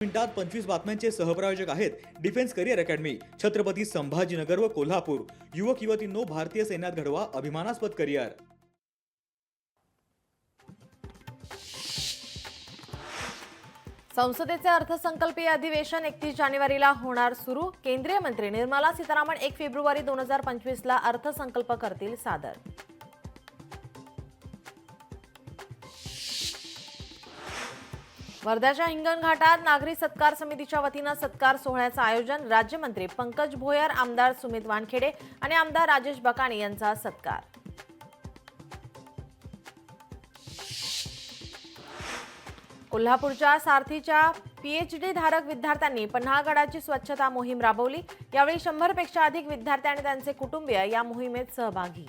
मिनिटात 25 बातम्यांचे सहप्रायोजक आहेत defence career academy, Chhatrapati Sambhajinagar व कोल्हापूर। युवक युवतींनो, भारतीय सैन्यात घडवा अभिमानास्पद करिअर। संसदेचे अर्थसंकल्पीय अधिवेशन 31 जानेवारीला होणार सुरू। केंद्रीय मंत्री निर्मला सीतारामन 1 फेब्रुवारी 2025 ला अर्थसंकल्प करतील सादर। वर्ध्याच्या हिंगणघाटात नागरी सत्कार समितीच्या वतीने सत्कार सोहळ्याचे आयोजन। राज्यमंत्री पंकज भोयर, आमदार सुमित वानखेडे आणि आमदार राजेश बकाणी यांचा सत्कार। कोल्हापूरच्या सारथीच्या पीएचडी धारक विद्यार्थ्यांनी पन्हाळगडाची स्वच्छता मोहीम राबवली। यावेळी 100 पेक्षा अधिक विद्यार्थी आणि त्यांचे कुटुंबीय या मोहिमेत सहभागी।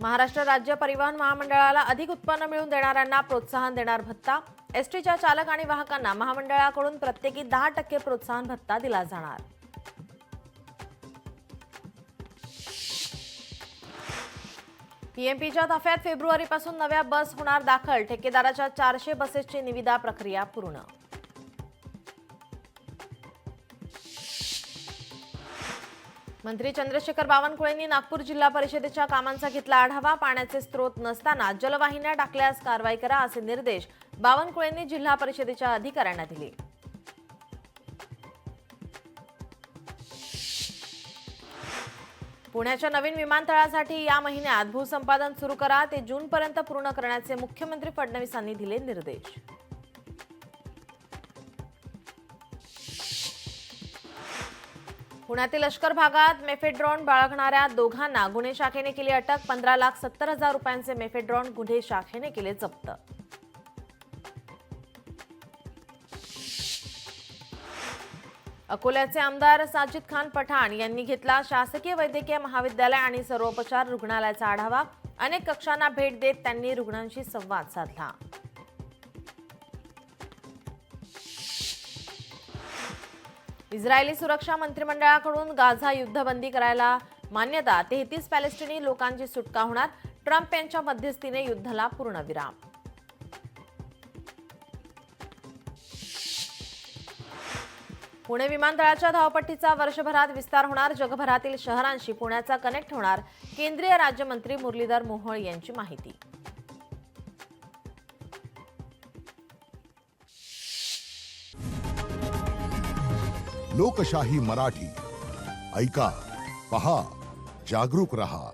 महाराष्ट्र राज्य परिवहन महामंडळाला अधिक उत्पन्न मिळवून देणाऱ्यांना प्रोत्साहन देणार भत्ता। एसटीच्या चालक आणि वाहकांना महामंडळाकडून प्रत्येकी 10% प्रोत्साहन भत्ता दिला जाणार। पीएमपीच्या ताफ्यात फेब्रुवारीपासून नव्या बस होणार दाखल। ठेकेदाराच्या 400 बसेसची निविदा प्रक्रिया पूर्ण। मंत्री चंद्रशेखर बावनकुळेंनी नागपूर जिल्हा परिषदेच्या कामांचा घेतला आढावा। पाण्याचे स्रोत नसताना जलवाहिन्या टाकल्यास कारवाई करा असे निर्देश बावनकुळेंनी जिल्हा परिषदेच्या अधिकाऱ्यांना दिले। पुण्याच्या नवीन विमानतळासाठी या महिन्यात भूसंपादन सुरू करा, ते जूनपर्यंत पूर्ण करण्याचे मुख्यमंत्री फडणवीसांनी दिले निर्देश। पुण्यातील लष्कर भागात मेफेड्रॉन बाळगणाऱ्या दोघांना गुन्हे शाखेने केली अटक। 15,70,000 रुपयांचे मेफेड्रॉन गुन्हे शाखेने केले जप्त। अकोल्याचे आमदार साजिद खान पठाण यांनी घेतला शासकीय वैद्यकीय महाविद्यालय आणि सर्वोपचार रुग्णालयाचा आढावा। अनेक कक्षांना भेट देत त्यांनी रुग्णांशी संवाद साधला। इस्रायली सुरक्षा मंत्रिमंडळाकडून गाझा युद्धबंदी करायला मान्यता। 33 पॅलेस्टिनी लोकांची सुटका होणार। ट्रम्प यांच्या मध्यस्थीने युद्धाला पूर्णविराम। पुणे विमानतळाच्या धावपट्टीचा वर्षभरात विस्तार होणार। जगभरातील शहरांशी पुण्याचा कनेक्ट होणार। केंद्रीय राज्यमंत्री मुरलीधर मोहोळ यांची माहिती। लोकशाही मराठी ऐका, पहा, जागरूक रहा।